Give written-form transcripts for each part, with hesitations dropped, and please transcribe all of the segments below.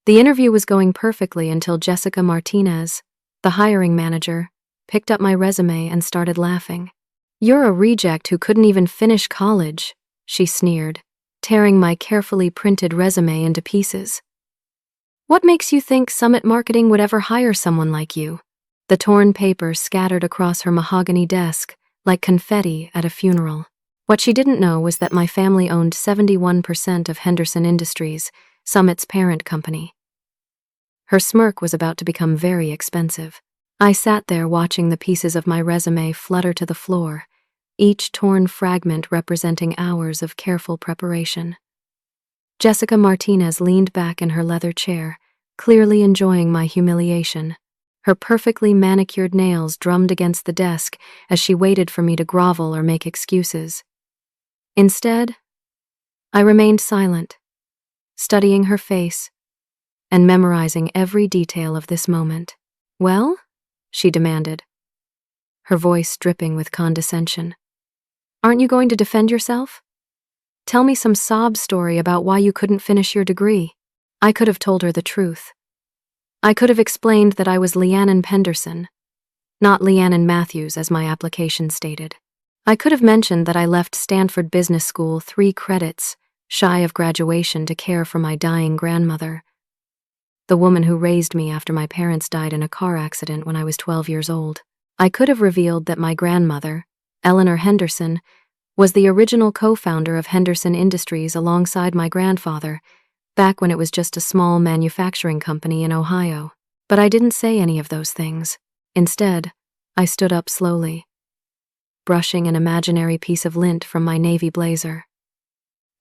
The interview was going perfectly until Jessica Martinez, the hiring manager, picked up my resume and started laughing. "You're a reject who couldn't even finish college," she sneered, tearing my carefully printed resume into pieces. "What makes you think Summit Marketing would ever hire someone like you?" The torn paper scattered across her mahogany desk like confetti at a funeral. What she didn't know was that my family owned 71% of Henderson Industries, Summit's parent company. Her smirk was about to become very expensive. I sat there watching the pieces of my resume flutter to the floor, each torn fragment representing hours of careful preparation. Jessica Martinez leaned back in her leather chair, clearly enjoying my humiliation. Her perfectly manicured nails drummed against the desk as she waited for me to grovel or make excuses. Instead, I remained silent, studying her face and memorizing every detail of this moment. "Well?" she demanded, her voice dripping with condescension. "Aren't you going to defend yourself? Tell me some sob story about why you couldn't finish your degree." I could have told her the truth. I could have explained that I was Leanne Penderson, not Leanne Matthews as my application stated. I could have mentioned that I left Stanford Business School 3 credits shy of graduation to care for my dying grandmother, the woman who raised me after my parents died in a car accident when I was 12 years old. I could have revealed that my grandmother, Eleanor Henderson, was the original co-founder of Henderson Industries alongside my grandfather, back when it was just a small manufacturing company in Ohio. But I didn't say any of those things. Instead, I stood up slowly, brushing an imaginary piece of lint from my navy blazer.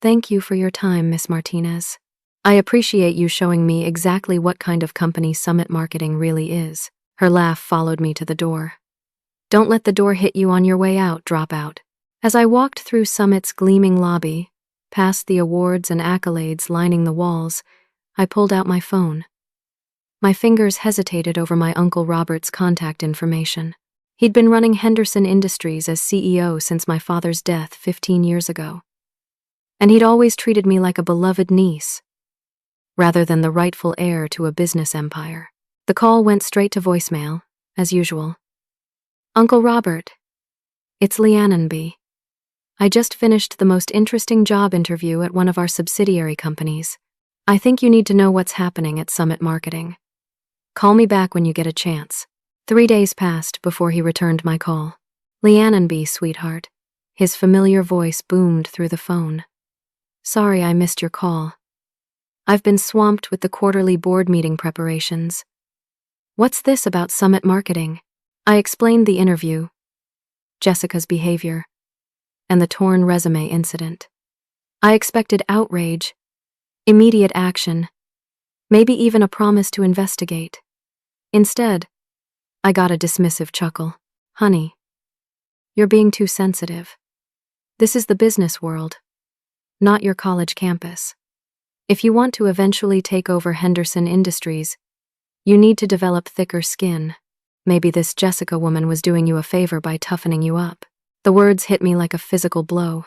"Thank you for your time, Miss Martinez. I appreciate you showing me exactly what kind of company Summit Marketing really is." Her laugh followed me to the door. "Don't let the door hit you on your way out, dropout." As I walked through Summit's gleaming lobby, past the awards and accolades lining the walls, I pulled out my phone. My fingers hesitated over my Uncle Robert's contact information. He'd been running Henderson Industries as CEO since my father's death 15 years ago. And he'd always treated me like a beloved niece, rather than the rightful heir to a business empire. The call went straight to voicemail, as usual. "Uncle Robert, it's Leanne B. I just finished the most interesting job interview at one of our subsidiary companies. I think you need to know what's happening at Summit Marketing. Call me back when you get a chance." 3 days passed before he returned my call. "Leanne B, sweetheart." His familiar voice boomed through the phone. "Sorry I missed your call. I've been swamped with the quarterly board meeting preparations." "What's this about Summit Marketing?" I explained the interview, Jessica's behavior, and the torn resume incident. I expected outrage, immediate action, maybe even a promise to investigate. Instead, I got a dismissive chuckle. "Honey, you're being too sensitive. This is the business world, not your college campus. If you want to eventually take over Henderson Industries, you need to develop thicker skin. Maybe this Jessica woman was doing you a favor by toughening you up." The words hit me like a physical blow.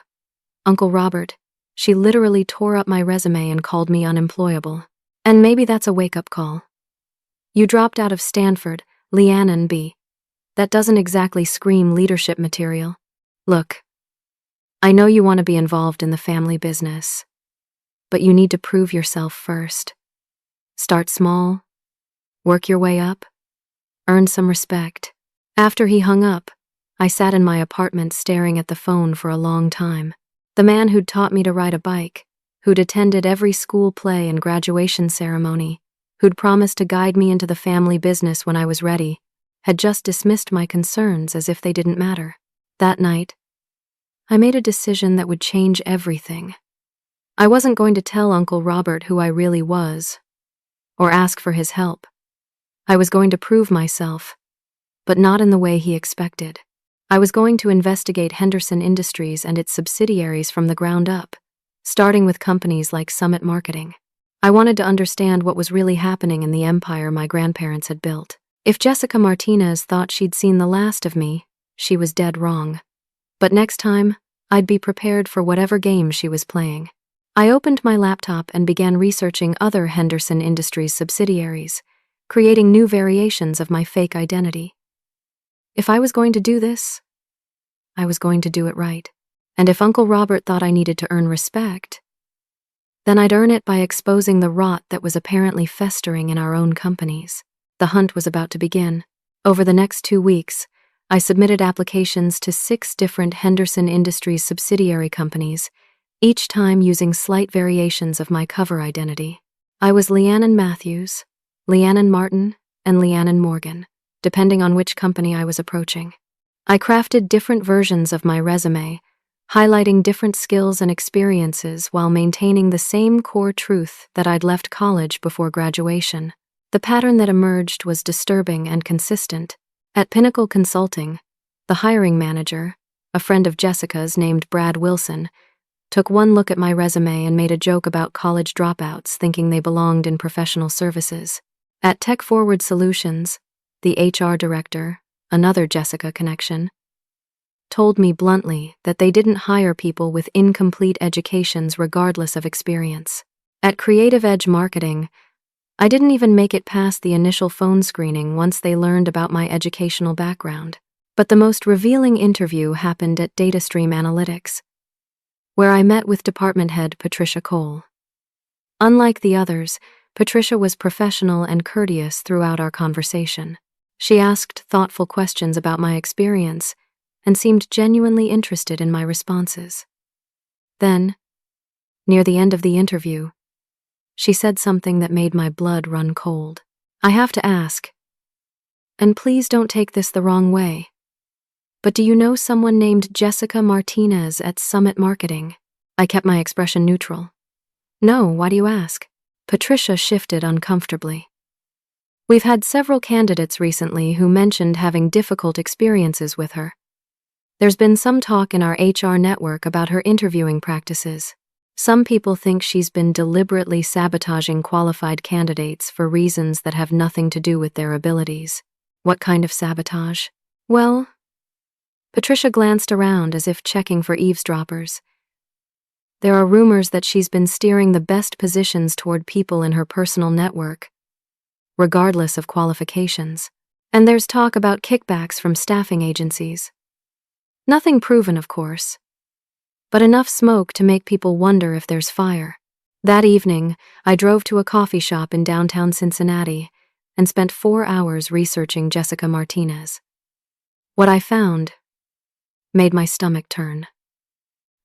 "Uncle Robert, she literally tore up my resume and called me unemployable. And maybe that's a wake-up call. You dropped out of Stanford, Leanne B. That doesn't exactly scream leadership material. Look, I know you want to be involved in the family business, but you need to prove yourself first. Start small, work your way up, earn some respect." After he hung up, I sat in my apartment staring at the phone for a long time. The man who'd taught me to ride a bike, who'd attended every school play and graduation ceremony, who'd promised to guide me into the family business when I was ready, had just dismissed my concerns as if they didn't matter. That night, I made a decision that would change everything. I wasn't going to tell Uncle Robert who I really was, or ask for his help. I was going to prove myself, but not in the way he expected. I was going to investigate Henderson Industries and its subsidiaries from the ground up, starting with companies like Summit Marketing. I wanted to understand what was really happening in the empire my grandparents had built. If Jessica Martinez thought she'd seen the last of me, she was dead wrong. But next time, I'd be prepared for whatever game she was playing. I opened my laptop and began researching other Henderson Industries subsidiaries, creating new variations of my fake identity. If I was going to do this, I was going to do it right. And if Uncle Robert thought I needed to earn respect, then I'd earn it by exposing the rot that was apparently festering in our own companies. The hunt was about to begin. Over the next 2 weeks, I submitted applications to 6 different Henderson Industries subsidiary companies, each time using slight variations of my cover identity. I was Leannon Matthews, Leannon Martin, and Leannon Morgan, depending on which company I was approaching. I crafted different versions of my resume, highlighting different skills and experiences while maintaining the same core truth that I'd left college before graduation. The pattern that emerged was disturbing and consistent. At Pinnacle Consulting, the hiring manager, a friend of Jessica's named Brad Wilson, took one look at my resume and made a joke about college dropouts thinking they belonged in professional services. At Tech Forward Solutions, the HR director, another Jessica connection, told me bluntly that they didn't hire people with incomplete educations regardless of experience. At Creative Edge Marketing, I didn't even make it past the initial phone screening once they learned about my educational background. But the most revealing interview happened at DataStream Analytics, where I met with department head Patricia Cole. Unlike the others, Patricia was professional and courteous throughout our conversation. She asked thoughtful questions about my experience and seemed genuinely interested in my responses. Then, near the end of the interview, she said something that made my blood run cold. I have to ask, and please don't take this the wrong way, but do you know someone named Jessica Martinez at Summit Marketing? I kept my expression neutral. No, why do you ask? Patricia shifted uncomfortably. We've had several candidates recently who mentioned having difficult experiences with her. There's been some talk in our HR network about her interviewing practices. Some people think she's been deliberately sabotaging qualified candidates for reasons that have nothing to do with their abilities. What kind of sabotage? Well, Patricia glanced around as if checking for eavesdroppers. There are rumors that she's been steering the best positions toward people in her personal network, regardless of qualifications. And there's talk about kickbacks from staffing agencies. Nothing proven, of course, but enough smoke to make people wonder if there's fire. That evening, I drove to a coffee shop in downtown Cincinnati and spent 4 hours researching Jessica Martinez. What I found made my stomach turn.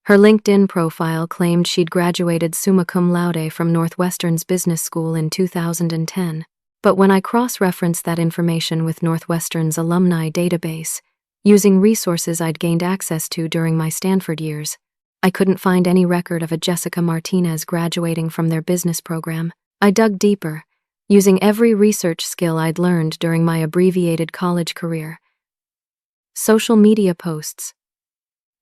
Her LinkedIn profile claimed she'd graduated summa cum laude from Northwestern's business school in 2010, but when I cross-referenced that information with Northwestern's alumni database, using resources I'd gained access to during my Stanford years, I couldn't find any record of a Jessica Martinez graduating from their business program. I dug deeper, using every research skill I'd learned during my abbreviated college career. Social media posts,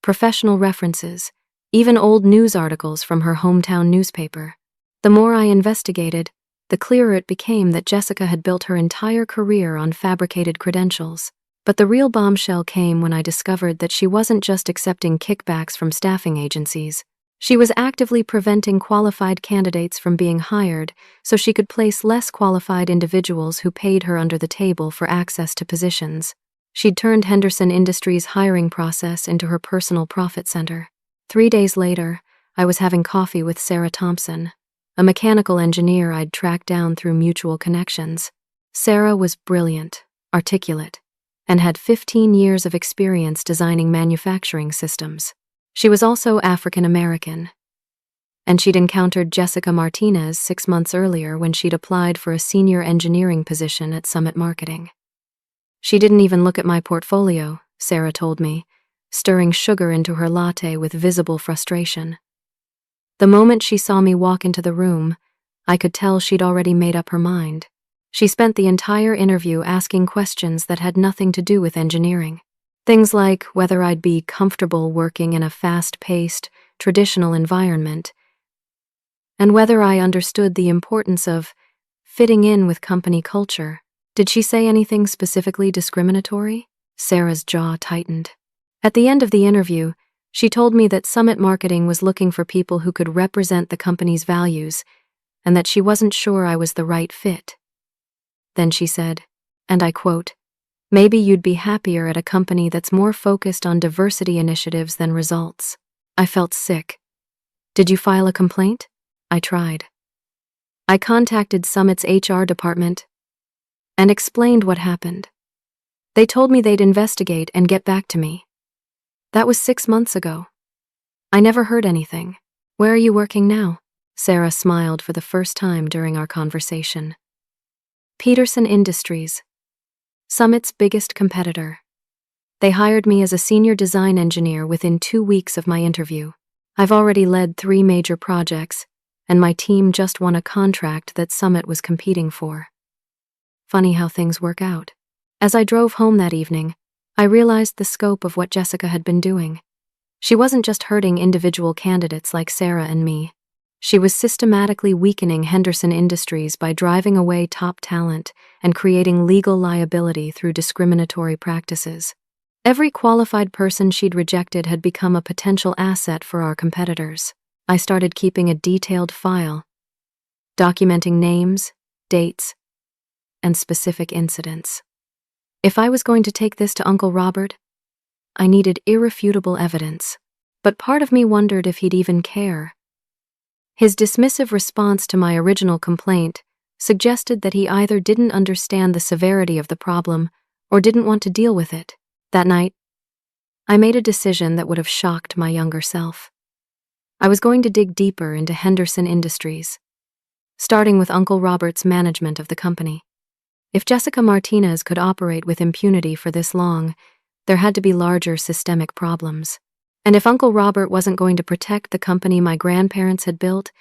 professional references, even old news articles from her hometown newspaper. The more I investigated, the clearer it became that Jessica had built her entire career on fabricated credentials. But the real bombshell came when I discovered that she wasn't just accepting kickbacks from staffing agencies. She was actively preventing qualified candidates from being hired so she could place less qualified individuals who paid her under the table for access to positions. She'd turned Henderson Industries' hiring process into her personal profit center. 3 days later, I was having coffee with Sarah Thompson, a mechanical engineer I'd tracked down through mutual connections. Sarah was brilliant, articulate, and had 15 years of experience designing manufacturing systems. She was also African American, and she'd encountered Jessica Martinez 6 months earlier when she'd applied for a senior engineering position at Summit Marketing. She didn't even look at my portfolio, Sarah told me, stirring sugar into her latte with visible frustration. The moment she saw me walk into the room, I could tell she'd already made up her mind. She spent the entire interview asking questions that had nothing to do with engineering. Things like whether I'd be comfortable working in a fast-paced, traditional environment, and whether I understood the importance of fitting in with company culture. Did she say anything specifically discriminatory? Sarah's jaw tightened. At the end of the interview, She told me that Summit Marketing was looking for people who could represent the company's values and that she wasn't sure I was the right fit. Then she said, and I quote, "Maybe you'd be happier at a company that's more focused on diversity initiatives than results." I felt sick. "Did you file a complaint?" I tried. I contacted Summit's HR department and explained what happened. They told me they'd investigate and get back to me. That was 6 months ago. I never heard anything. "Where are you working now?" Sarah smiled for the first time during our conversation. Peterson Industries, Summit's biggest competitor. They hired me as a senior design engineer within 2 weeks of my interview. I've already led 3 major projects, and my team just won a contract that Summit was competing for. Funny how things work out. As I drove home that evening, I realized the scope of what Jessica had been doing. She wasn't just hurting individual candidates like Sarah and me. She was systematically weakening Henderson Industries by driving away top talent and creating legal liability through discriminatory practices. Every qualified person she'd rejected had become a potential asset for our competitors. I started keeping a detailed file, documenting names, dates, and specific incidents. If I was going to take this to Uncle Robert, I needed irrefutable evidence. But part of me wondered if he'd even care. His dismissive response to my original complaint suggested that he either didn't understand the severity of the problem or didn't want to deal with it. That night, I made a decision that would have shocked my younger self. I was going to dig deeper into Henderson Industries, starting with Uncle Robert's management of the company. If Jessica Martinez could operate with impunity for this long, there had to be larger systemic problems. And if Uncle Robert wasn't going to protect the company my grandparents had built,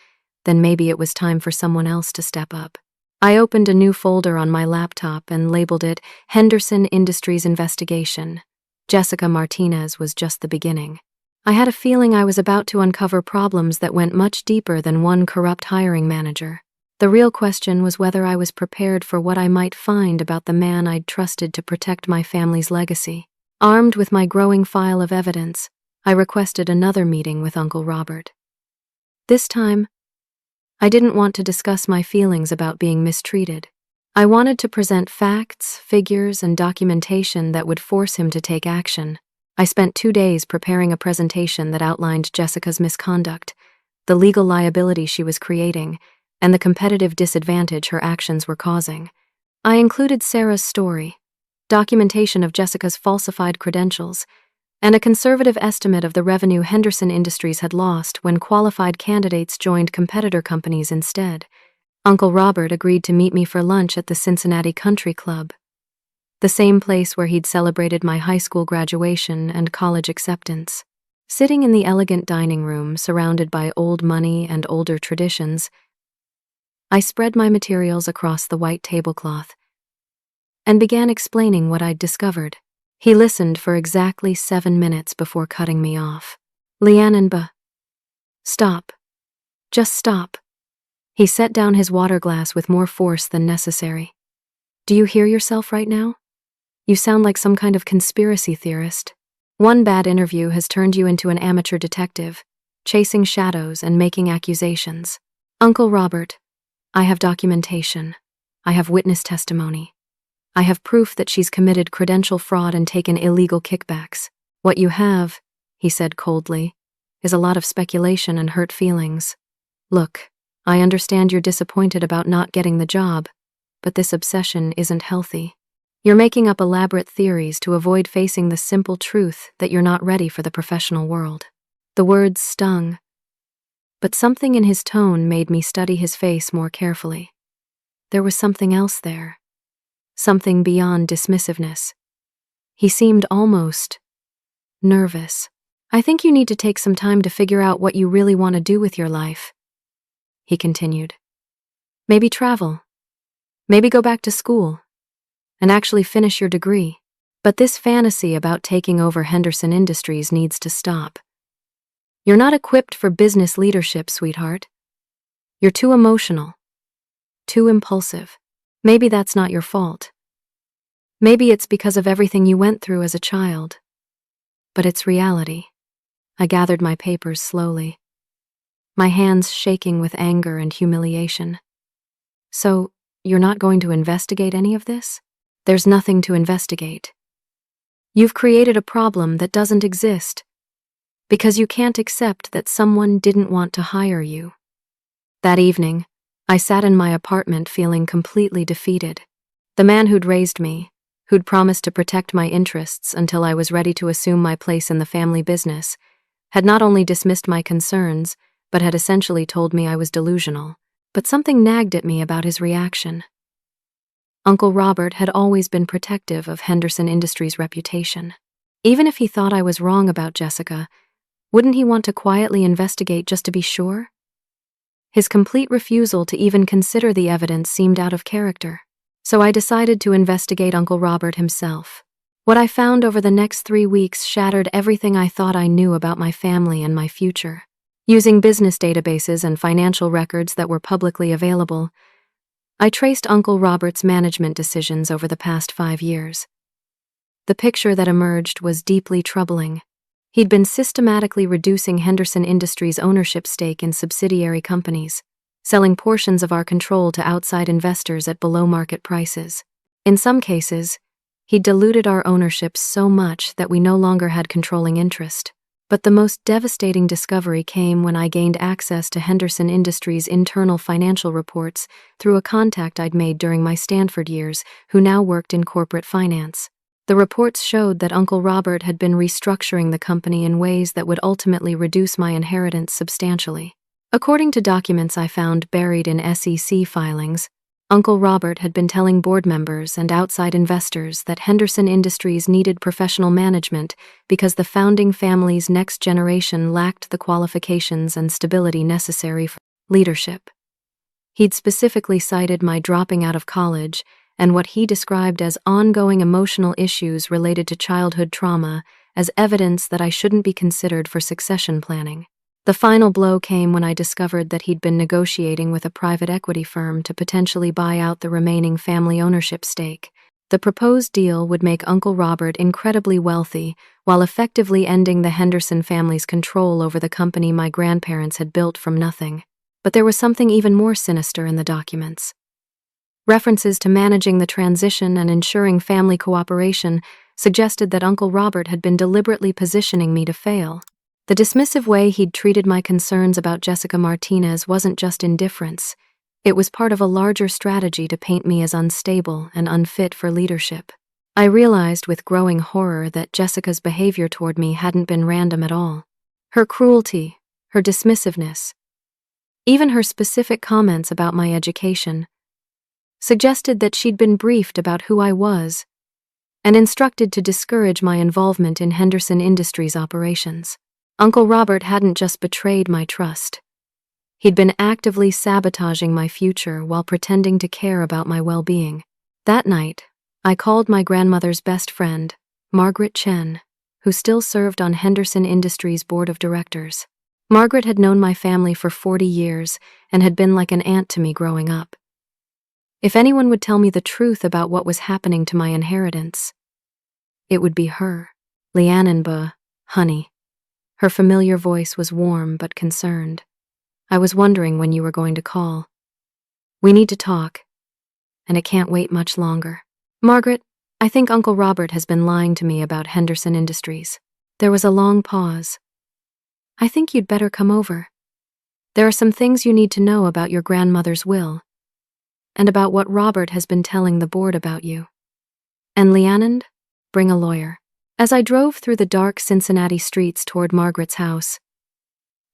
then maybe it was time for someone else to step up. I opened a new folder on my laptop and labeled it Henderson Industries Investigation. Jessica Martinez was just the beginning. I had a feeling I was about to uncover problems that went much deeper than one corrupt hiring manager. The real question was whether I was prepared for what I might find about the man I'd trusted to protect my family's legacy. Armed with my growing file of evidence, I requested another meeting with Uncle Robert. This time, I didn't want to discuss my feelings about being mistreated. I wanted to present facts, figures, and documentation that would force him to take action. I spent 2 days preparing a presentation that outlined Jessica's misconduct, the legal liability she was creating, and the competitive disadvantage her actions were causing. I included Sarah's story, documentation of Jessica's falsified credentials, and a conservative estimate of the revenue Henderson Industries had lost when qualified candidates joined competitor companies instead. Uncle Robert agreed to meet me for lunch at the Cincinnati Country Club, the same place where he'd celebrated my high school graduation and college acceptance. Sitting in the elegant dining room surrounded by old money and older traditions, I spread my materials across the white tablecloth and began explaining what I'd discovered. He listened for exactly 7 minutes before cutting me off. "Leanne, stop. Just stop." He set down his water glass with more force than necessary. "Do you hear yourself right now? You sound like some kind of conspiracy theorist. One bad interview has turned you into an amateur detective, chasing shadows and making accusations. Uncle Robert, I have documentation. I have witness testimony. I have proof that she's committed credential fraud and taken illegal kickbacks. What you have," he said coldly, "is a lot of speculation and hurt feelings. Look, I understand you're disappointed about not getting the job, but this obsession isn't healthy. You're making up elaborate theories to avoid facing the simple truth that you're not ready for the professional world." The words stung, but something in his tone made me study his face more carefully. There was something else there. Something beyond dismissiveness. He seemed almost nervous. "I think you need to take some time to figure out what you really want to do with your life," he continued. "Maybe travel. Maybe go back to school and actually finish your degree. But this fantasy about taking over Henderson Industries needs to stop. You're not equipped for business leadership, sweetheart. You're too emotional, too impulsive. Maybe that's not your fault. Maybe it's because of everything you went through as a child. But it's reality. I gathered my papers slowly, my hands shaking with anger and humiliation. So, you're not going to investigate any of this? There's nothing to investigate. You've created a problem that doesn't exist because you can't accept that someone didn't want to hire you. That evening, I sat in my apartment feeling completely defeated. The man who'd raised me, who'd promised to protect my interests until I was ready to assume my place in the family business, had not only dismissed my concerns, but had essentially told me I was delusional. But something nagged at me about his reaction. Uncle Robert had always been protective of Henderson Industries' reputation. Even if he thought I was wrong about Jessica, wouldn't he want to quietly investigate just to be sure? His complete refusal to even consider the evidence seemed out of character. So I decided to investigate Uncle Robert himself. What I found over the next 3 weeks shattered everything I thought I knew about my family and my future. Using business databases and financial records that were publicly available, I traced Uncle Robert's management decisions over the past 5 years. The picture that emerged was deeply troubling. He'd been systematically reducing Henderson Industries' ownership stake in subsidiary companies, selling portions of our control to outside investors at below-market prices. In some cases, he diluted our ownership so much that we no longer had controlling interest. But the most devastating discovery came when I gained access to Henderson Industries' internal financial reports through a contact I'd made during my Stanford years, who now worked in corporate finance. The reports showed that Uncle Robert had been restructuring the company in ways that would ultimately reduce my inheritance substantially. According to documents I found buried in SEC filings, Uncle Robert had been telling board members and outside investors that Henderson Industries needed professional management because the founding family's next generation lacked the qualifications and stability necessary for leadership. He'd specifically cited my dropping out of college and what he described as ongoing emotional issues related to childhood trauma as evidence that I shouldn't be considered for succession planning. The final blow came when I discovered that he'd been negotiating with a private equity firm to potentially buy out the remaining family ownership stake. The proposed deal would make Uncle Robert incredibly wealthy while effectively ending the Henderson family's control over the company my grandparents had built from nothing. But there was something even more sinister in the documents. References to managing the transition and ensuring family cooperation suggested that Uncle Robert had been deliberately positioning me to fail. The dismissive way he'd treated my concerns about Jessica Martinez wasn't just indifference. It was part of a larger strategy to paint me as unstable and unfit for leadership. I realized with growing horror that Jessica's behavior toward me hadn't been random at all. Her cruelty, her dismissiveness, even her specific comments about my education, suggested that she'd been briefed about who I was and instructed to discourage my involvement in Henderson Industries operations. Uncle Robert hadn't just betrayed my trust. He'd been actively sabotaging my future while pretending to care about my well-being. That night, I called my grandmother's best friend, Margaret Chen, who still served on Henderson Industries' board of directors. Margaret had known my family for 40 years and had been like an aunt to me growing up. If anyone would tell me the truth about what was happening to my inheritance, it would be her. Lianenba, honey. Her familiar voice was warm but concerned. I was wondering when you were going to call. We need to talk, and it can't wait much longer. Margaret, I think Uncle Robert has been lying to me about Henderson Industries. There was a long pause. I think you'd better come over. There are some things you need to know about your grandmother's will, and about what Robert has been telling the board about you. And Lianand, bring a lawyer. As I drove through the dark Cincinnati streets toward Margaret's house,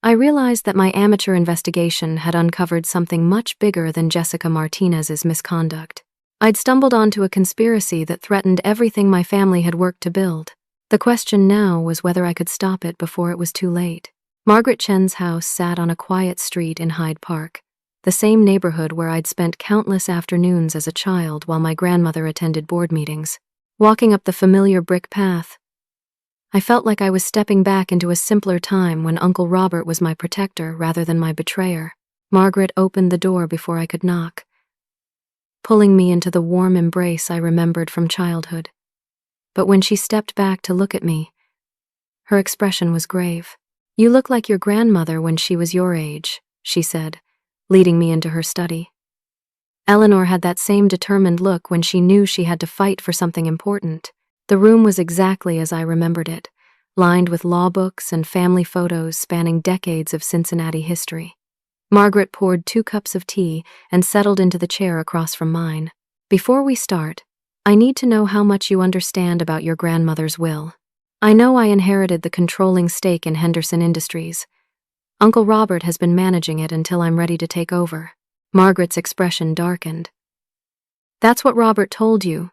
I realized that my amateur investigation had uncovered something much bigger than Jessica Martinez's misconduct. I'd stumbled onto a conspiracy that threatened everything my family had worked to build. The question now was whether I could stop it before it was too late. Margaret Chen's house sat on a quiet street in Hyde Park, the same neighborhood where I'd spent countless afternoons as a child while my grandmother attended board meetings. Walking up the familiar brick path, I felt like I was stepping back into a simpler time when Uncle Robert was my protector rather than my betrayer. Margaret opened the door before I could knock, pulling me into the warm embrace I remembered from childhood. But when she stepped back to look at me, her expression was grave. "You look like your grandmother when she was your age," she said, leading me into her study. Eleanor had that same determined look when she knew she had to fight for something important. The room was exactly as I remembered it, lined with law books and family photos spanning decades of Cincinnati history. Margaret poured 2 cups of tea and settled into the chair across from mine. "Before we start, I need to know how much you understand about your grandmother's will. I know I inherited the controlling stake in Henderson Industries. Uncle Robert has been managing it until I'm ready to take over." Margaret's expression darkened. "That's what Robert told you,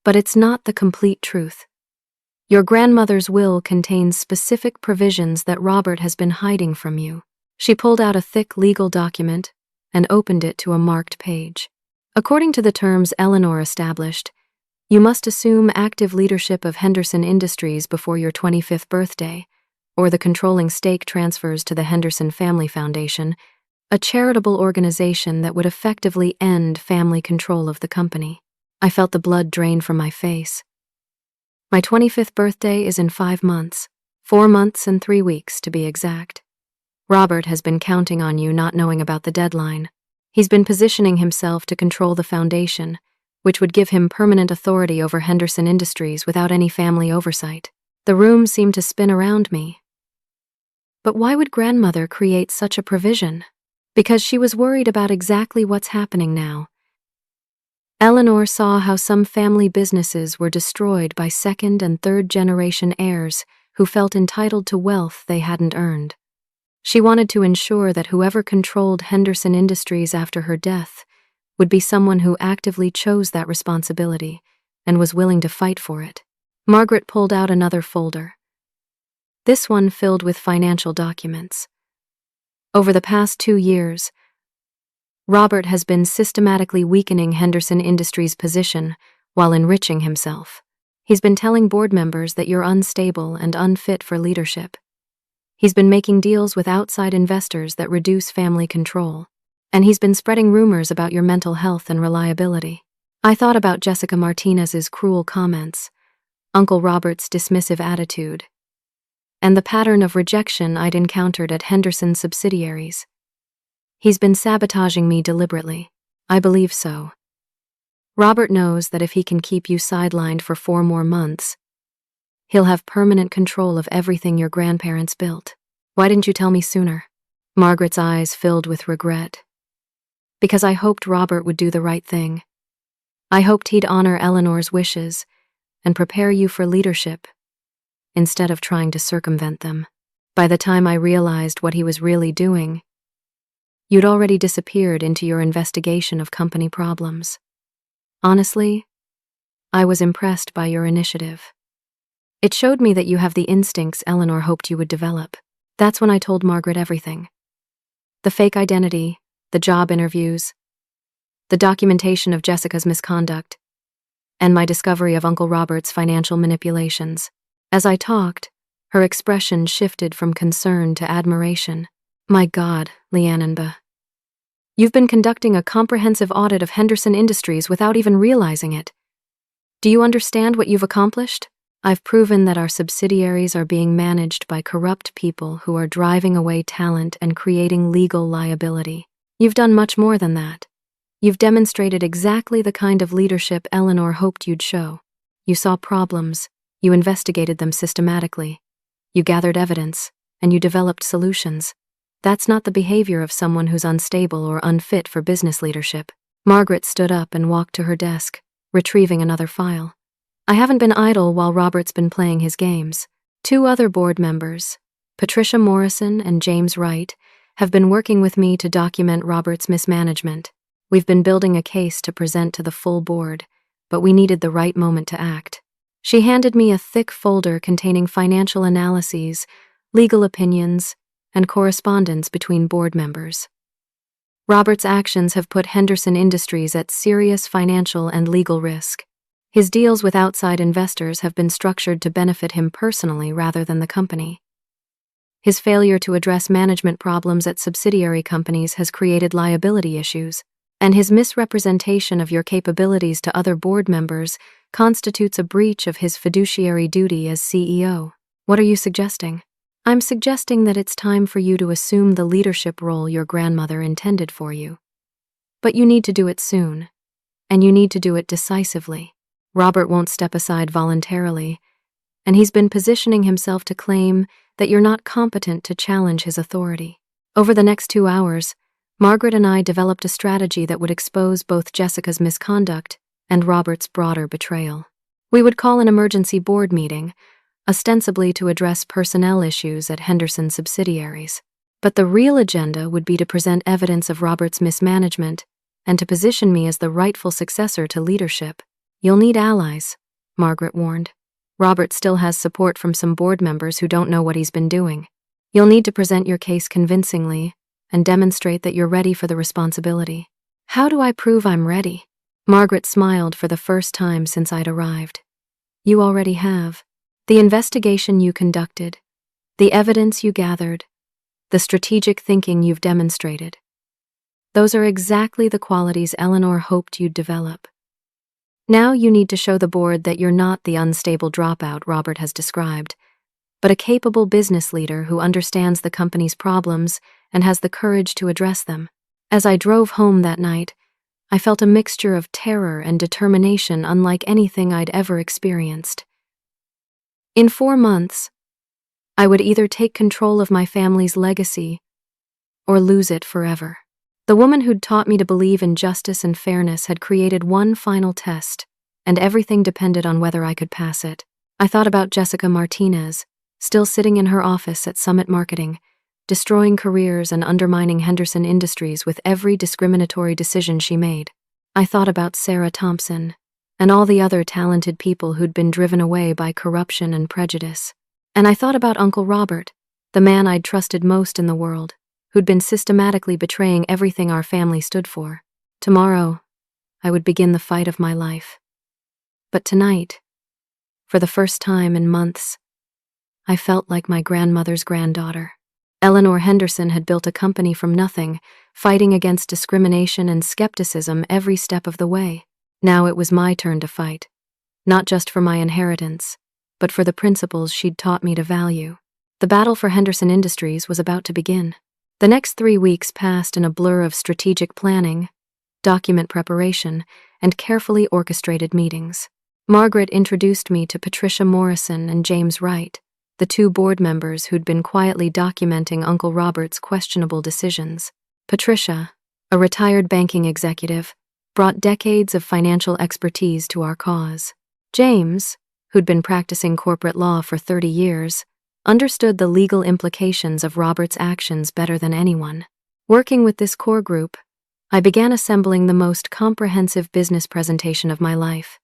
but it's not the complete truth. Your grandmother's will contains specific provisions that Robert has been hiding from you." She pulled out a thick legal document and opened it to a marked page. "According to the terms Eleanor established, you must assume active leadership of Henderson Industries before your 25th birthday, or the controlling stake transfers to the Henderson Family Foundation, a charitable organization that would effectively end family control of the company." I felt the blood drain from my face. "My 25th birthday is in 5 months, 4 months and 3 weeks to be exact. Robert has been counting on you not knowing about the deadline. He's been positioning himself to control the foundation, which would give him permanent authority over Henderson Industries without any family oversight." The room seemed to spin around me. But why would grandmother create such a provision? Because she was worried about exactly what's happening now. Eleanor saw how some family businesses were destroyed by 2nd and 3rd generation heirs who felt entitled to wealth they hadn't earned. She wanted to ensure that whoever controlled Henderson Industries after her death would be someone who actively chose that responsibility and was willing to fight for it. Margaret pulled out another folder, this one filled with financial documents. Over the past 2 years, Robert has been systematically weakening Henderson Industries' position while enriching himself. He's been telling board members that you're unstable and unfit for leadership. He's been making deals with outside investors that reduce family control. And he's been spreading rumors about your mental health and reliability. I thought about Jessica Martinez's cruel comments, Uncle Robert's dismissive attitude, and the pattern of rejection I'd encountered at Henderson's subsidiaries. He's been sabotaging me deliberately. I believe so. Robert knows that if he can keep you sidelined for 4 more months, he'll have permanent control of everything your grandparents built. Why didn't you tell me sooner? Margaret's eyes filled with regret. Because I hoped Robert would do the right thing. I hoped he'd honor Eleanor's wishes and prepare you for leadership, instead of trying to circumvent them. By the time I realized what he was really doing, you'd already disappeared into your investigation of company problems. Honestly, I was impressed by your initiative. It showed me that you have the instincts Eleanor hoped you would develop. That's when I told Margaret everything. The fake identity, the job interviews, the documentation of Jessica's misconduct, and my discovery of Uncle Robert's financial manipulations. As I talked, her expression shifted from concern to admiration. My God, Leannenba. You've been conducting a comprehensive audit of Henderson Industries without even realizing it. Do you understand what you've accomplished? I've proven that our subsidiaries are being managed by corrupt people who are driving away talent and creating legal liability. You've done much more than that. You've demonstrated exactly the kind of leadership Eleanor hoped you'd show. You saw problems, you investigated them systematically, you gathered evidence, and you developed solutions. That's not the behavior of someone who's unstable or unfit for business leadership. Margaret stood up and walked to her desk, retrieving another file. I haven't been idle while Robert's been playing his games. 2 other board members, Patricia Morrison and James Wright, have been working with me to document Robert's mismanagement. We've been building a case to present to the full board, but we needed the right moment to act. She handed me a thick folder containing financial analyses, legal opinions, and correspondence between board members. Robert's actions have put Henderson Industries at serious financial and legal risk. His deals with outside investors have been structured to benefit him personally rather than the company. His failure to address management problems at subsidiary companies has created liability issues, and his misrepresentation of your capabilities to other board members constitutes a breach of his fiduciary duty as CEO. What are you suggesting? I'm suggesting that it's time for you to assume the leadership role your grandmother intended for you. But you need to do it soon, and you need to do it decisively. Robert won't step aside voluntarily, and he's been positioning himself to claim that you're not competent to challenge his authority. Over the next 2 hours, Margaret and I developed a strategy that would expose both Jessica's misconduct and Robert's broader betrayal. We would call an emergency board meeting, ostensibly to address personnel issues at Henderson subsidiaries. But the real agenda would be to present evidence of Robert's mismanagement and to position me as the rightful successor to leadership. You'll need allies, Margaret warned. Robert still has support from some board members who don't know what he's been doing. You'll need to present your case convincingly and demonstrate that you're ready for the responsibility. How do I prove I'm ready? Margaret smiled for the first time since I'd arrived. You already have. The investigation you conducted, the evidence you gathered, the strategic thinking you've demonstrated. Those are exactly the qualities Eleanor hoped you'd develop. Now you need to show the board that you're not the unstable dropout Robert has described, but a capable business leader who understands the company's problems and has the courage to address them. As I drove home that night, I felt a mixture of terror and determination unlike anything I'd ever experienced. In 4 months, I would either take control of my family's legacy or lose it forever. The woman who'd taught me to believe in justice and fairness had created one final test, and everything depended on whether I could pass it. I thought about Jessica Martinez, still sitting in her office at Summit Marketing, destroying careers and undermining Henderson Industries with every discriminatory decision she made. I thought about Sarah Thompson and all the other talented people who'd been driven away by corruption and prejudice. And I thought about Uncle Robert, the man I'd trusted most in the world, who'd been systematically betraying everything our family stood for. Tomorrow, I would begin the fight of my life. But tonight, for the first time in months, I felt like my grandmother's granddaughter. Eleanor Henderson had built a company from nothing, fighting against discrimination and skepticism every step of the way. Now it was my turn to fight, not just for my inheritance, but for the principles she'd taught me to value. The battle for Henderson Industries was about to begin. The next 3 weeks passed in a blur of strategic planning, document preparation, and carefully orchestrated meetings. Margaret introduced me to Patricia Morrison and James Wright, the 2 board members who'd been quietly documenting Uncle Robert's questionable decisions. Patricia, a retired banking executive, brought decades of financial expertise to our cause. James, who'd been practicing corporate law for 30 years, understood the legal implications of Robert's actions better than anyone. Working with this core group, I began assembling the most comprehensive business presentation of my life.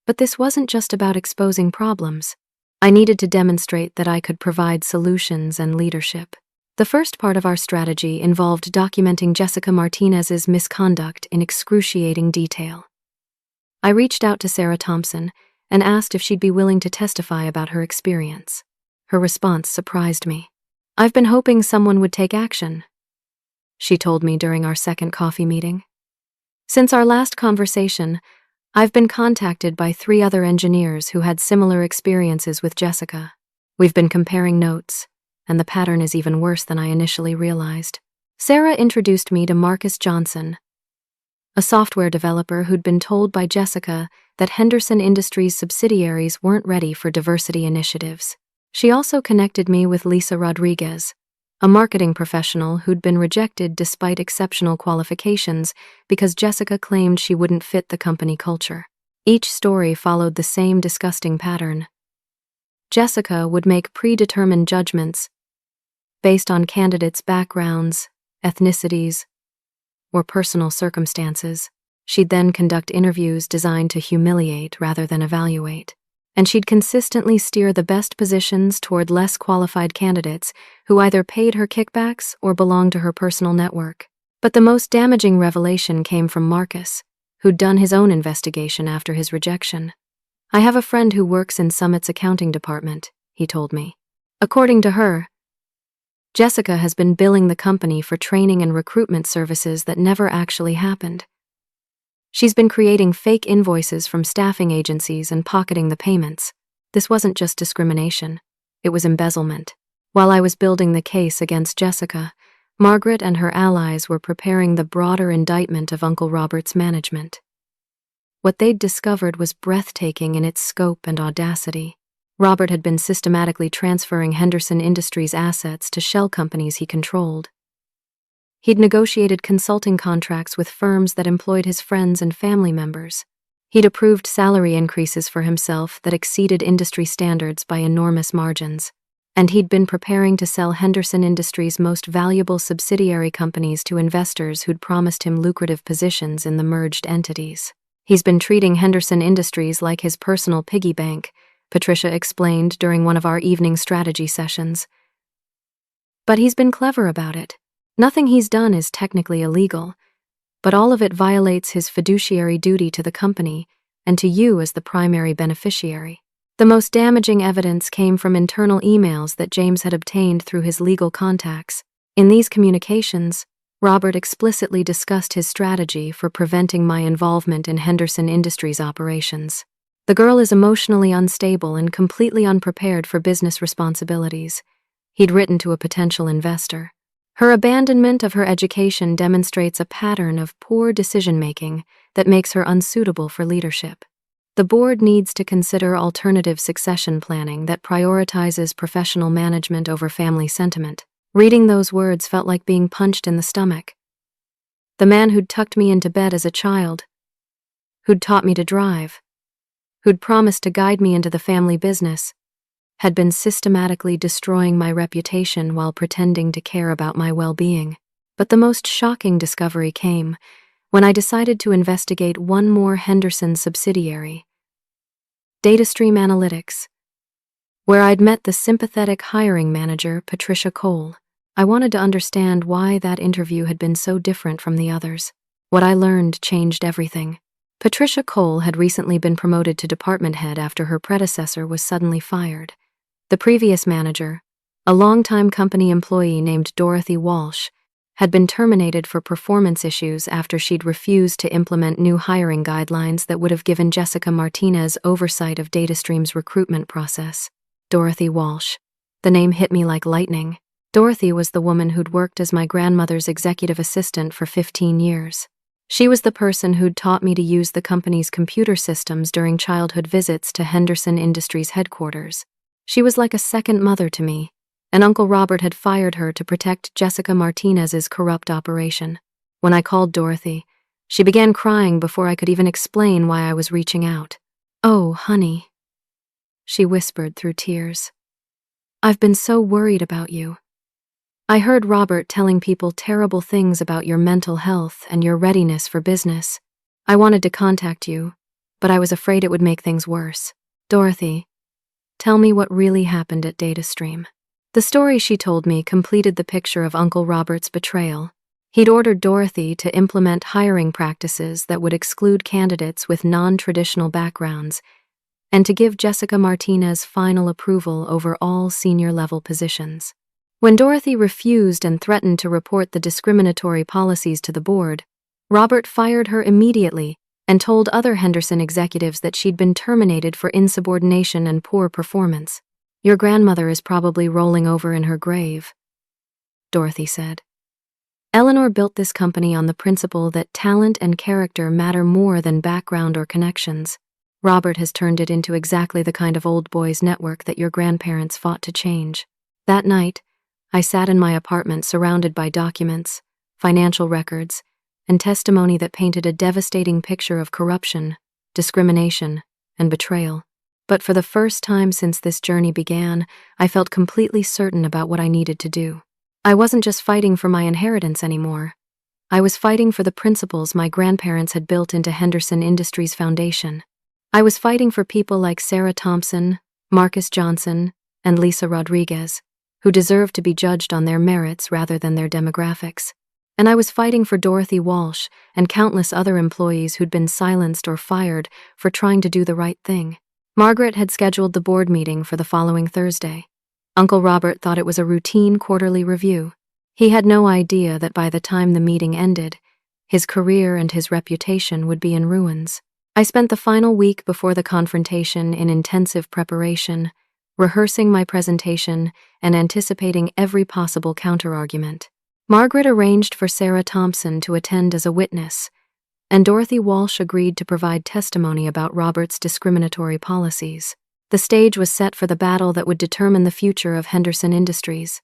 But this wasn't just about exposing problems. I needed to demonstrate that I could provide solutions and leadership. The first part of our strategy involved documenting Jessica Martinez's misconduct in excruciating detail. I reached out to Sarah Thompson and asked if she'd be willing to testify about her experience. Her response surprised me. "I've been hoping someone would take action," she told me during our second coffee meeting. "Since our last conversation, I've been contacted by 3 other engineers who had similar experiences with Jessica. We've been comparing notes, and the pattern is even worse than I initially realized." Sarah introduced me to Marcus Johnson, a software developer who'd been told by Jessica that Henderson Industries subsidiaries weren't ready for diversity initiatives. She also connected me with Lisa Rodriguez, a marketing professional who'd been rejected despite exceptional qualifications because Jessica claimed she wouldn't fit the company culture. Each story followed the same disgusting pattern. Jessica would make predetermined judgments based on candidates' backgrounds, ethnicities, or personal circumstances. She'd then conduct interviews designed to humiliate rather than evaluate. And she'd consistently steer the best positions toward less qualified candidates who either paid her kickbacks or belonged to her personal network. But the most damaging revelation came from Marcus, who'd done his own investigation after his rejection. "I have a friend who works in Summit's accounting department," he told me. According to her, Jessica has been billing the company for training and recruitment services that never actually happened. She's been creating fake invoices from staffing agencies and pocketing the payments. This wasn't just discrimination, it was embezzlement. While I was building the case against Jessica, Margaret and her allies were preparing the broader indictment of Uncle Robert's management. What they'd discovered was breathtaking in its scope and audacity. Robert had been systematically transferring Henderson Industries' assets to shell companies he controlled. He'd negotiated consulting contracts with firms that employed his friends and family members. He'd approved salary increases for himself that exceeded industry standards by enormous margins. And he'd been preparing to sell Henderson Industries' most valuable subsidiary companies to investors who'd promised him lucrative positions in the merged entities. He's been treating Henderson Industries like his personal piggy bank, Patricia explained during one of our evening strategy sessions. But he's been clever about it. Nothing he's done is technically illegal, but all of it violates his fiduciary duty to the company and to you as the primary beneficiary. The most damaging evidence came from internal emails that James had obtained through his legal contacts. In these communications, Robert explicitly discussed his strategy for preventing my involvement in Henderson Industries operations. The girl is emotionally unstable and completely unprepared for business responsibilities, he'd written to a potential investor. Her abandonment of her education demonstrates a pattern of poor decision-making that makes her unsuitable for leadership. The board needs to consider alternative succession planning that prioritizes professional management over family sentiment. Reading those words felt like being punched in the stomach. The man who'd tucked me into bed as a child, who'd taught me to drive, who'd promised to guide me into the family business, had been systematically destroying my reputation while pretending to care about my well-being. But the most shocking discovery came when I decided to investigate one more Henderson subsidiary, DataStream Analytics, where I'd met the sympathetic hiring manager, Patricia Cole. I wanted to understand why that interview had been so different from the others. What I learned changed everything. Patricia Cole had recently been promoted to department head after her predecessor was suddenly fired. The previous manager, a longtime company employee named Dorothy Walsh, had been terminated for performance issues after she'd refused to implement new hiring guidelines that would have given Jessica Martinez oversight of DataStream's recruitment process. Dorothy Walsh. The name hit me like lightning. Dorothy was the woman who'd worked as my grandmother's executive assistant for 15 years. She was the person who'd taught me to use the company's computer systems during childhood visits to Henderson Industries headquarters. She was like a second mother to me, and Uncle Robert had fired her to protect Jessica Martinez's corrupt operation. When I called Dorothy, she began crying before I could even explain why I was reaching out. "Oh, honey," she whispered through tears. "I've been so worried about you. I heard Robert telling people terrible things about your mental health and your readiness for business. I wanted to contact you, but I was afraid it would make things worse. Dorothy, tell me what really happened at DataStream." The story she told me completed the picture of Uncle Robert's betrayal. He'd ordered Dorothy to implement hiring practices that would exclude candidates with non-traditional backgrounds and to give Jessica Martinez final approval over all senior-level positions. When Dorothy refused and threatened to report the discriminatory policies to the board, Robert fired her immediately and told other Henderson executives that she'd been terminated for insubordination and poor performance. "Your grandmother is probably rolling over in her grave," Dorothy said. "Eleanor built this company on the principle that talent and character matter more than background or connections. Robert has turned it into exactly the kind of old boys network that your grandparents fought to change." That night, I sat in my apartment surrounded by documents, financial records, and testimony that painted a devastating picture of corruption, discrimination, and betrayal. But for the first time since this journey began, I felt completely certain about what I needed to do. I wasn't just fighting for my inheritance anymore. I was fighting for the principles my grandparents had built into Henderson Industries' foundation. I was fighting for people like Sarah Thompson, Marcus Johnson, and Lisa Rodriguez, who deserved to be judged on their merits rather than their demographics. And I was fighting for Dorothy Walsh and countless other employees who'd been silenced or fired for trying to do the right thing. Margaret had scheduled the board meeting for the following Thursday. Uncle Robert thought it was a routine quarterly review. He had no idea that by the time the meeting ended, his career and his reputation would be in ruins. I spent the final week before the confrontation in intensive preparation, rehearsing my presentation and anticipating every possible counterargument. Margaret arranged for Sarah Thompson to attend as a witness, and Dorothy Walsh agreed to provide testimony about Robert's discriminatory policies. The stage was set for the battle that would determine the future of Henderson Industries.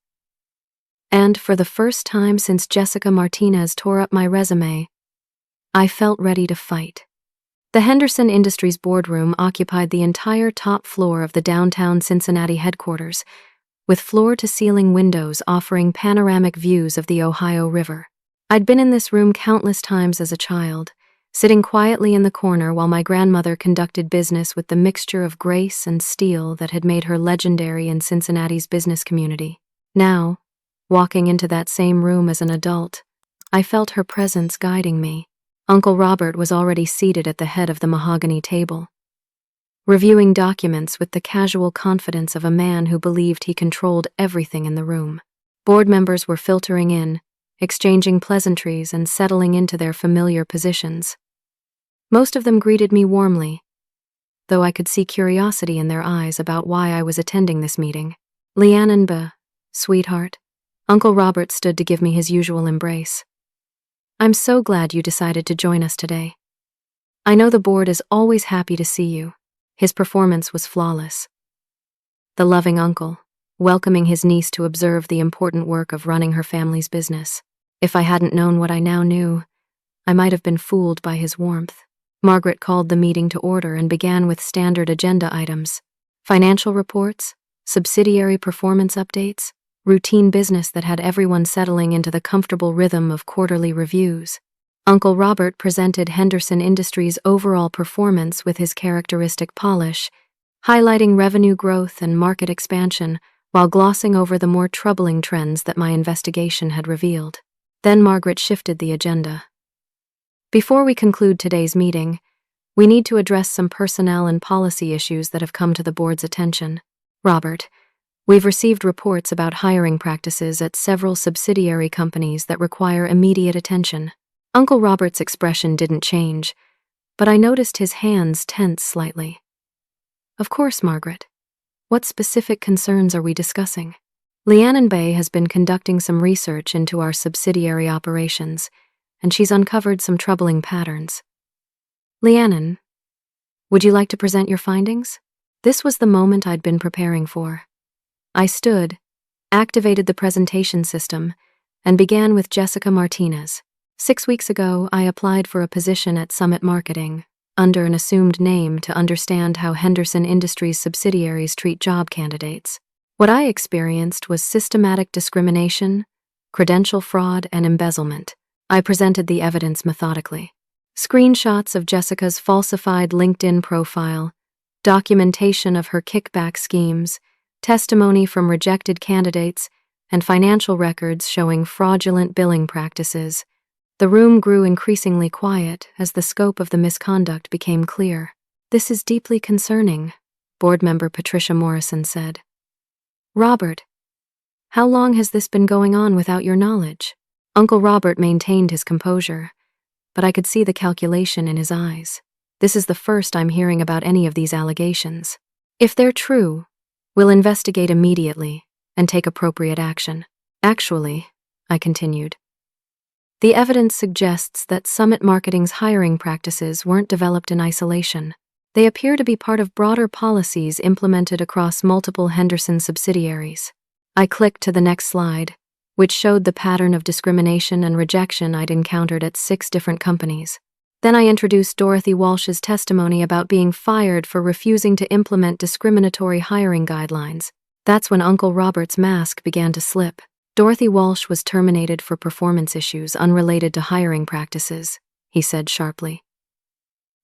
And for the first time since Jessica Martinez tore up my resume, I felt ready to fight. The Henderson Industries boardroom occupied the entire top floor of the downtown Cincinnati headquarters, with floor-to-ceiling windows offering panoramic views of the Ohio River. I'd been in this room countless times as a child, sitting quietly in the corner while my grandmother conducted business with the mixture of grace and steel that had made her legendary in Cincinnati's business community. Now, walking into that same room as an adult, I felt her presence guiding me. Uncle Robert was already seated at the head of the mahogany table, reviewing documents with the casual confidence of a man who believed he controlled everything in the room. Board members were filtering in, exchanging pleasantries and settling into their familiar positions. Most of them greeted me warmly, though I could see curiosity in their eyes about why I was attending this meeting. Leanne B., sweetheart. Uncle Robert stood to give me his usual embrace. I'm so glad you decided to join us today. I know the board is always happy to see you. His performance was flawless. The loving uncle, welcoming his niece to observe the important work of running her family's business. If I hadn't known what I now knew, I might have been fooled by his warmth. Margaret called the meeting to order and began with standard agenda items: financial reports, subsidiary performance updates, routine business that had everyone settling into the comfortable rhythm of quarterly reviews. Uncle Robert presented Henderson Industries' overall performance with his characteristic polish, highlighting revenue growth and market expansion while glossing over the more troubling trends that my investigation had revealed. Then Margaret shifted the agenda. Before we conclude today's meeting, we need to address some personnel and policy issues that have come to the board's attention. Robert, we've received reports about hiring practices at several subsidiary companies that require immediate attention. Uncle Robert's expression didn't change, but I noticed his hands tense slightly. Of course, Margaret. What specific concerns are we discussing? Leanne Bay has been conducting some research into our subsidiary operations, and she's uncovered some troubling patterns. Leanne, would you like to present your findings? This was the moment I'd been preparing for. I stood, activated the presentation system, and began with Jessica Martinez. 6 weeks ago, I applied for a position at Summit Marketing, under an assumed name to understand how Henderson Industries subsidiaries treat job candidates. What I experienced was systematic discrimination, credential fraud, and embezzlement. I presented the evidence methodically. Screenshots of Jessica's falsified LinkedIn profile, documentation of her kickback schemes, testimony from rejected candidates, and financial records showing fraudulent billing practices. The room grew increasingly quiet as the scope of the misconduct became clear. "This is deeply concerning," board member Patricia Morrison said. "Robert, how long has this been going on without your knowledge?" Uncle Robert maintained his composure, but I could see the calculation in his eyes. "This is the first I'm hearing about any of these allegations. If they're true, we'll investigate immediately and take appropriate action." "Actually," I continued, "the evidence suggests that Summit Marketing's hiring practices weren't developed in isolation. They appear to be part of broader policies implemented across multiple Henderson subsidiaries." I clicked to the next slide, which showed the pattern of discrimination and rejection I'd encountered at 6 different companies. Then I introduced Dorothy Walsh's testimony about being fired for refusing to implement discriminatory hiring guidelines. That's when Uncle Robert's mask began to slip. "Dorothy Walsh was terminated for performance issues unrelated to hiring practices," he said sharply.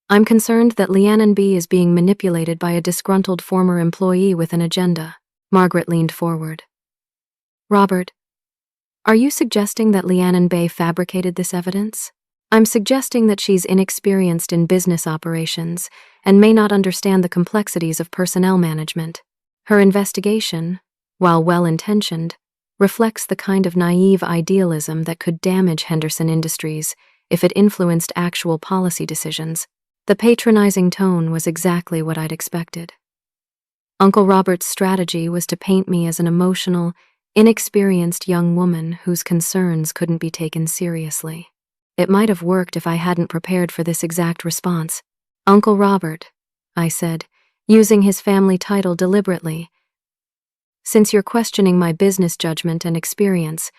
"I'm concerned that Leanne B. is being manipulated by a disgruntled former employee with an agenda." Margaret leaned forward. "Robert, are you suggesting that Leanne Bay fabricated this evidence?" "I'm suggesting that she's inexperienced in business operations and may not understand the complexities of personnel management. Her investigation, while well-intentioned, reflects the kind of naive idealism that could damage Henderson Industries if it influenced actual policy decisions." The patronizing tone was exactly what I'd expected. Uncle Robert's strategy was to paint me as an emotional, inexperienced young woman whose concerns couldn't be taken seriously. It might have worked if I hadn't prepared for this exact response. "Uncle Robert," I said, using his family title deliberately, "since you're questioning my business judgment and experience,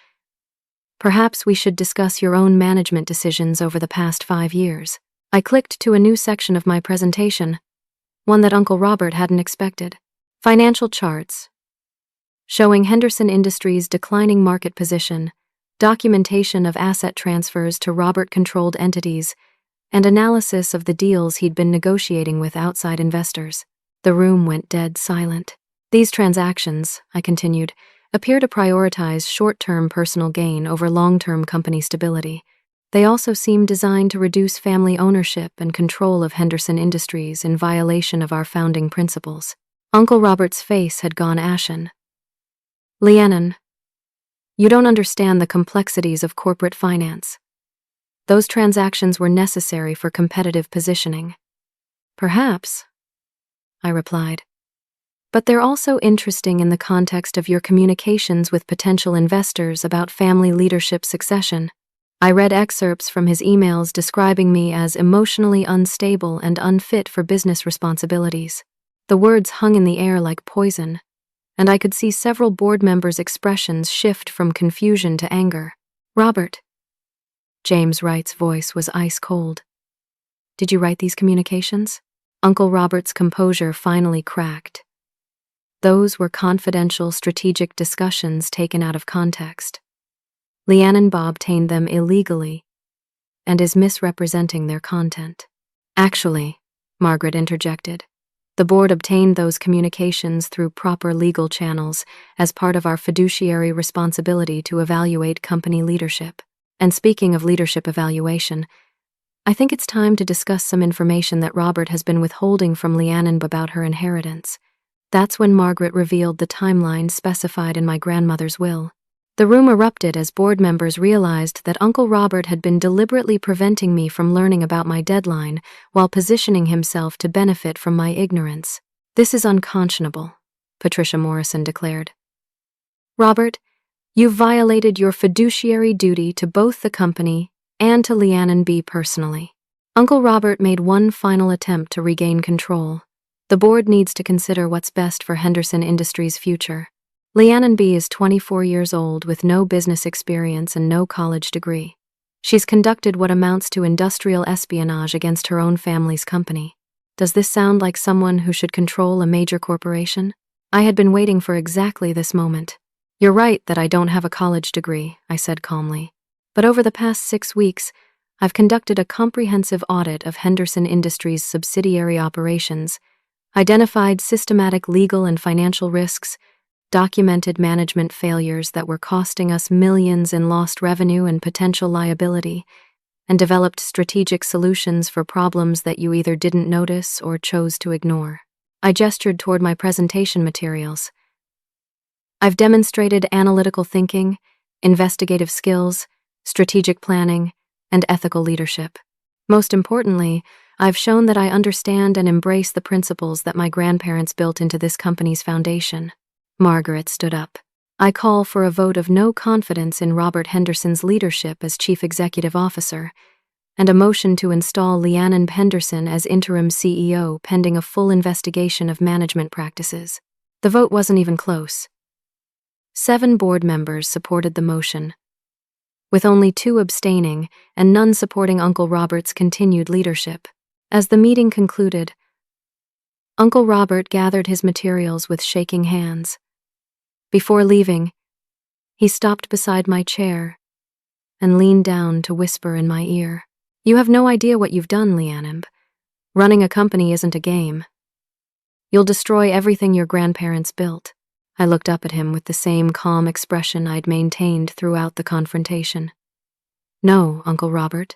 perhaps we should discuss your own management decisions over the past 5 years." I clicked to a new section of my presentation, one that Uncle Robert hadn't expected. Financial charts, showing Henderson Industries' declining market position, documentation of asset transfers to Robert-controlled entities, and analysis of the deals he'd been negotiating with outside investors. The room went dead silent. "These transactions," I continued, "appear to prioritize short-term personal gain over long-term company stability. They also seem designed to reduce family ownership and control of Henderson Industries in violation of our founding principles." Uncle Robert's face had gone ashen. "Leannon, you don't understand the complexities of corporate finance. Those transactions were necessary for competitive positioning." "Perhaps," I replied, "but they're also interesting in the context of your communications with potential investors about family leadership succession." I read excerpts from his emails describing me as emotionally unstable and unfit for business responsibilities. The words hung in the air like poison, and I could see several board members' expressions shift from confusion to anger. "Robert," James Wright's voice was ice cold. "Did you write these communications?" Uncle Robert's composure finally cracked. "Those were confidential strategic discussions taken out of context. Leannon obtained them illegally and is misrepresenting their content." "Actually," Margaret interjected, "the board obtained those communications through proper legal channels as part of our fiduciary responsibility to evaluate company leadership. And speaking of leadership evaluation, I think it's time to discuss some information that Robert has been withholding from Leannon about her inheritance." That's when Margaret revealed the timeline specified in my grandmother's will. The room erupted as board members realized that Uncle Robert had been deliberately preventing me from learning about my deadline while positioning himself to benefit from my ignorance. "This is unconscionable," Patricia Morrison declared. "Robert, you've violated your fiduciary duty to both the company and to Leannon B. personally." Uncle Robert made one final attempt to regain control. "The board needs to consider what's best for Henderson Industries' future. Leannon B. is 24 years old with no business experience and no college degree. She's conducted what amounts to industrial espionage against her own family's company. Does this sound like someone who should control a major corporation?" I had been waiting for exactly this moment. "You're right that I don't have a college degree," I said calmly. "But over the past 6 weeks, I've conducted a comprehensive audit of Henderson Industries' subsidiary operations, identified systematic legal and financial risks, documented management failures that were costing us millions in lost revenue and potential liability, and developed strategic solutions for problems that you either didn't notice or chose to ignore." I gestured toward my presentation materials. "I've demonstrated analytical thinking, investigative skills, strategic planning, and ethical leadership. Most importantly, I've shown that I understand and embrace the principles that my grandparents built into this company's foundation." Margaret stood up. "I call for a vote of no confidence in Robert Henderson's leadership as Chief Executive Officer, and a motion to install Leannon Henderson as interim CEO pending a full investigation of management practices." The vote wasn't even close. 7 board members supported the motion, with only 2 abstaining and none supporting Uncle Robert's continued leadership. As the meeting concluded, Uncle Robert gathered his materials with shaking hands. Before leaving, he stopped beside my chair and leaned down to whisper in my ear, "You have no idea what you've done, Leannon. Running a company isn't a game. You'll destroy everything your grandparents built." I looked up at him with the same calm expression I'd maintained throughout the confrontation. "No, Uncle Robert.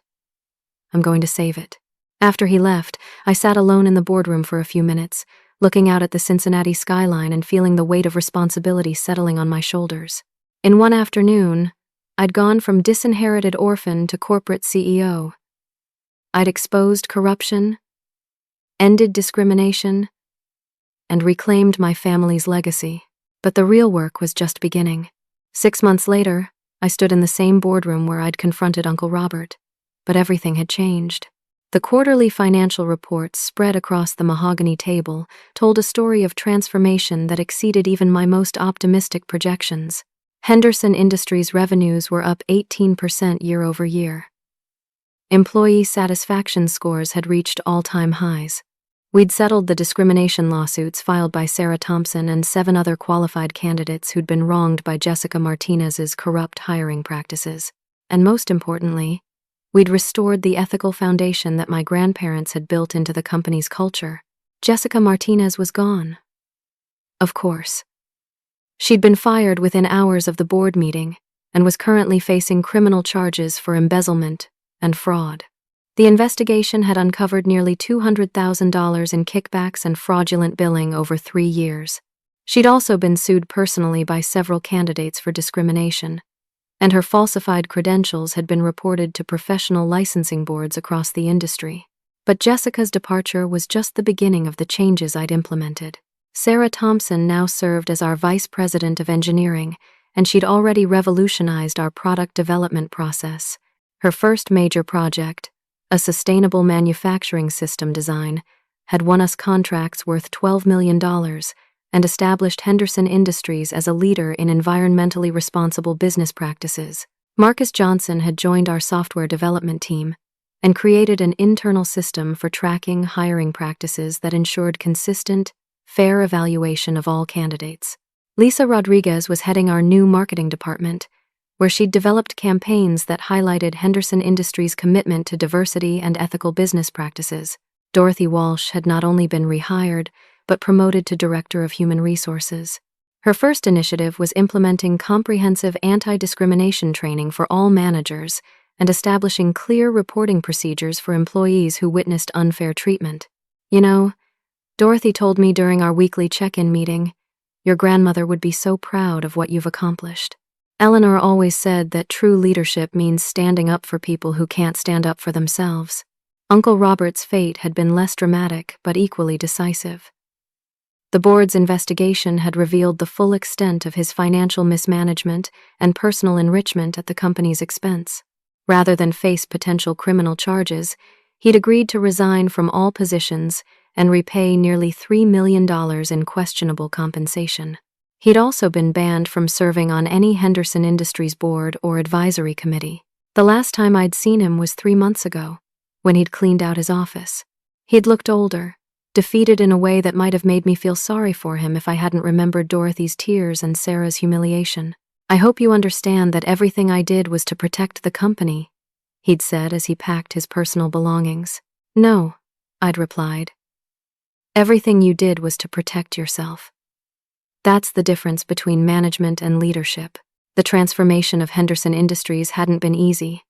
I'm going to save it." After he left, I sat alone in the boardroom for a few minutes, looking out at the Cincinnati skyline and feeling the weight of responsibility settling on my shoulders. In one afternoon, I'd gone from disinherited orphan to corporate CEO. I'd exposed corruption, ended discrimination, and reclaimed my family's legacy. But the real work was just beginning. 6 months later, I stood in the same boardroom where I'd confronted Uncle Robert. But everything had changed. The quarterly financial reports spread across the mahogany table told a story of transformation that exceeded even my most optimistic projections. Henderson Industries' revenues were up 18% year-over-year. Employee satisfaction scores had reached all-time highs. We'd settled the discrimination lawsuits filed by Sarah Thompson and 7 other qualified candidates who'd been wronged by Jessica Martinez's corrupt hiring practices. And most importantly, we'd restored the ethical foundation that my grandparents had built into the company's culture. Jessica Martinez was gone. Of course. She'd been fired within hours of the board meeting and was currently facing criminal charges for embezzlement and fraud. The investigation had uncovered nearly $200,000 in kickbacks and fraudulent billing over 3 years. She'd also been sued personally by several candidates for discrimination, and her falsified credentials had been reported to professional licensing boards across the industry. But Jessica's departure was just the beginning of the changes I'd implemented. Sarah Thompson now served as our vice president of engineering, and she'd already revolutionized our product development process. Her first major project, a sustainable manufacturing system design, had won us contracts worth $12 million and established Henderson Industries as a leader in environmentally responsible business practices. Marcus Johnson had joined our software development team and created an internal system for tracking hiring practices that ensured consistent, fair evaluation of all candidates. Lisa Rodriguez was heading our new marketing department, where she'd developed campaigns that highlighted Henderson Industries' commitment to diversity and ethical business practices. Dorothy Walsh had not only been rehired, but promoted to Director of Human Resources. Her first initiative was implementing comprehensive anti-discrimination training for all managers and establishing clear reporting procedures for employees who witnessed unfair treatment. You know, Dorothy told me during our weekly check-in meeting, "Your grandmother would be so proud of what you've accomplished." Eleanor always said that true leadership means standing up for people who can't stand up for themselves. Uncle Robert's fate had been less dramatic but equally decisive. The board's investigation had revealed the full extent of his financial mismanagement and personal enrichment at the company's expense. Rather than face potential criminal charges, he'd agreed to resign from all positions and repay nearly $3 million in questionable compensation. He'd also been banned from serving on any Henderson Industries board or advisory committee. The last time I'd seen him was 3 months ago, when he'd cleaned out his office. He'd looked older, defeated in a way that might have made me feel sorry for him if I hadn't remembered Dorothy's tears and Sarah's humiliation. "I hope you understand that everything I did was to protect the company," he'd said as he packed his personal belongings. "No," I'd replied. "Everything you did was to protect yourself." That's the difference between management and leadership. The transformation of Henderson Industries hadn't been easy.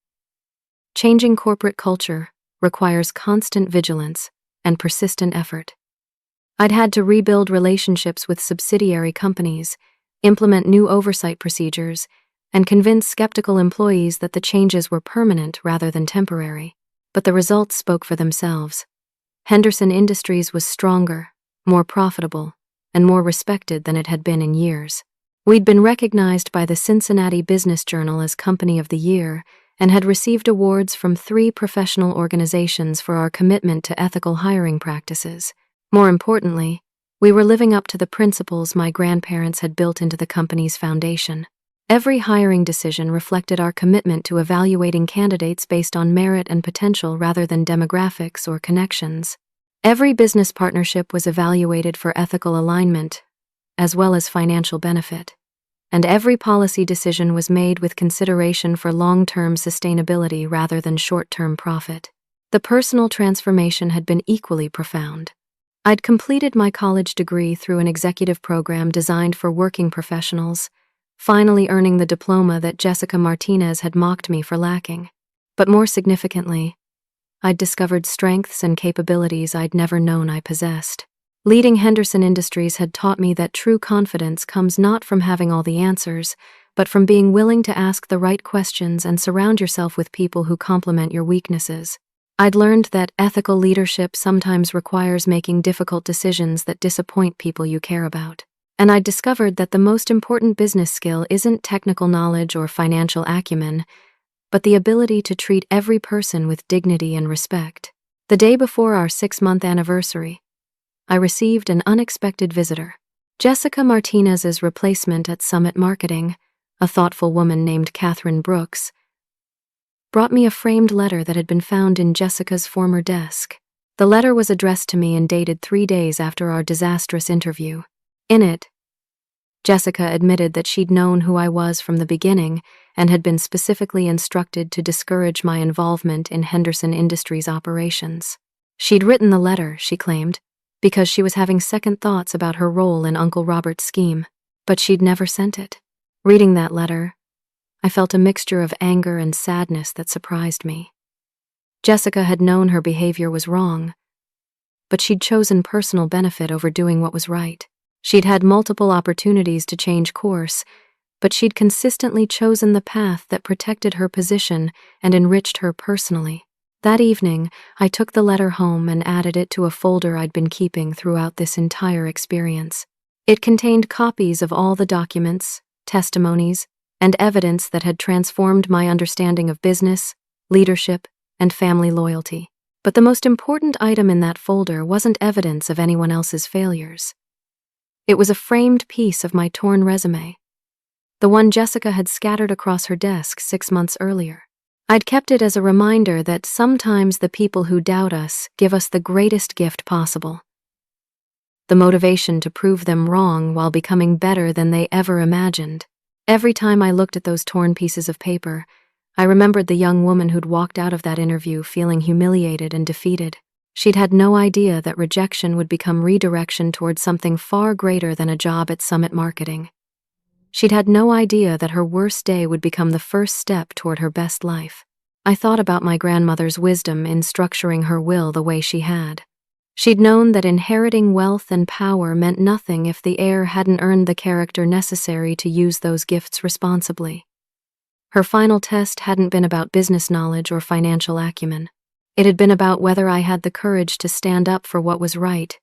Changing corporate culture requires constant vigilance and persistent effort. I'd had to rebuild relationships with subsidiary companies, implement new oversight procedures, and convince skeptical employees that the changes were permanent rather than temporary. But the results spoke for themselves. Henderson Industries was stronger, more profitable, and more respected than it had been in years. We'd been recognized by the Cincinnati Business Journal as Company of the Year and had received awards from 3 professional organizations for our commitment to ethical hiring practices. More importantly, we were living up to the principles my grandparents had built into the company's foundation. Every hiring decision reflected our commitment to evaluating candidates based on merit and potential rather than demographics or connections. Every business partnership was evaluated for ethical alignment, as well as financial benefit. And every policy decision was made with consideration for long-term sustainability rather than short-term profit. The personal transformation had been equally profound. I'd completed my college degree through an executive program designed for working professionals, finally earning the diploma that Jessica Martinez had mocked me for lacking. But more significantly, I'd discovered strengths and capabilities I'd never known I possessed. Leading Henderson Industries had taught me that true confidence comes not from having all the answers, but from being willing to ask the right questions and surround yourself with people who complement your weaknesses. I'd learned that ethical leadership sometimes requires making difficult decisions that disappoint people you care about. And I'd discovered that the most important business skill isn't technical knowledge or financial acumen, but the ability to treat every person with dignity and respect. The day before our 6-month anniversary, I received an unexpected visitor. Jessica Martinez's replacement at Summit Marketing, a thoughtful woman named Catherine Brooks, brought me a framed letter that had been found in Jessica's former desk. The letter was addressed to me and dated 3 days after our disastrous interview. In it, Jessica admitted that she'd known who I was from the beginning and had been specifically instructed to discourage my involvement in Henderson Industries operations. She'd written the letter, she claimed, because she was having second thoughts about her role in Uncle Robert's scheme, but she'd never sent it. Reading that letter, I felt a mixture of anger and sadness that surprised me. Jessica had known her behavior was wrong, but she'd chosen personal benefit over doing what was right. She'd had multiple opportunities to change course, but she'd consistently chosen the path that protected her position and enriched her personally. That evening, I took the letter home and added it to a folder I'd been keeping throughout this entire experience. It contained copies of all the documents, testimonies, and evidence that had transformed my understanding of business, leadership, and family loyalty. But the most important item in that folder wasn't evidence of anyone else's failures. It was a framed piece of my torn resume, the one Jessica had scattered across her desk 6 months earlier. I'd kept it as a reminder that sometimes the people who doubt us give us the greatest gift possible: the motivation to prove them wrong while becoming better than they ever imagined. Every time I looked at those torn pieces of paper, I remembered the young woman who'd walked out of that interview feeling humiliated and defeated. She'd had no idea that rejection would become redirection towards something far greater than a job at Summit Marketing. She'd had no idea that her worst day would become the first step toward her best life. I thought about my grandmother's wisdom in structuring her will the way she had. She'd known that inheriting wealth and power meant nothing if the heir hadn't earned the character necessary to use those gifts responsibly. Her final test hadn't been about business knowledge or financial acumen. It had been about whether I had the courage to stand up for what was right,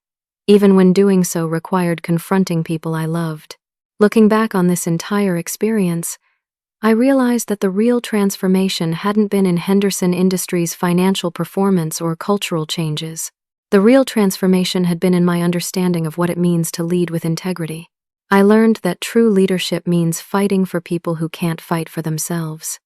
even when doing so required confronting people I loved. Looking back on this entire experience, I realized that the real transformation hadn't been in Henderson Industries' financial performance or cultural changes. The real transformation had been in my understanding of what it means to lead with integrity. I learned that true leadership means fighting for people who can't fight for themselves.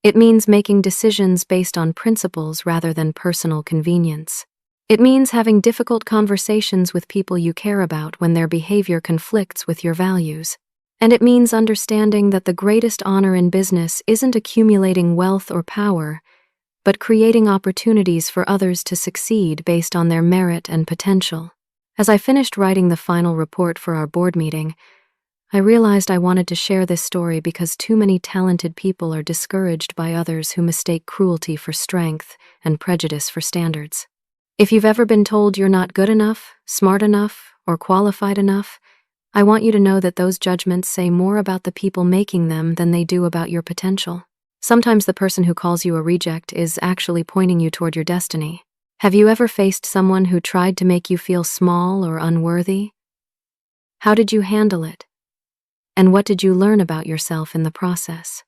It means making decisions based on principles rather than personal convenience. It means having difficult conversations with people you care about when their behavior conflicts with your values. And it means understanding that the greatest honor in business isn't accumulating wealth or power, but creating opportunities for others to succeed based on their merit and potential. As I finished writing the final report for our board meeting, I realized I wanted to share this story because too many talented people are discouraged by others who mistake cruelty for strength and prejudice for standards. If you've ever been told you're not good enough, smart enough, or qualified enough, I want you to know that those judgments say more about the people making them than they do about your potential. Sometimes the person who calls you a reject is actually pointing you toward your destiny. Have you ever faced someone who tried to make you feel small or unworthy? How did you handle it? And what did you learn about yourself in the process?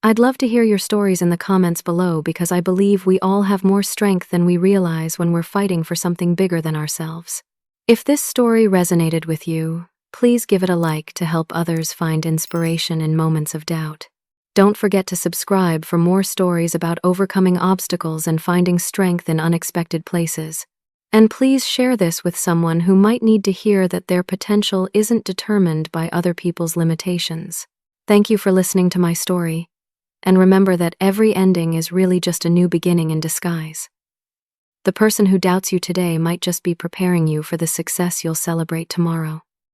I'd love to hear your stories in the comments below because I believe we all have more strength than we realize when we're fighting for something bigger than ourselves. If this story resonated with you, please give it a like to help others find inspiration in moments of doubt. Don't forget to subscribe for more stories about overcoming obstacles and finding strength in unexpected places. And please share this with someone who might need to hear that their potential isn't determined by other people's limitations. Thank you for listening to my story, and remember that every ending is really just a new beginning in disguise. The person who doubts you today might just be preparing you for the success you'll celebrate tomorrow.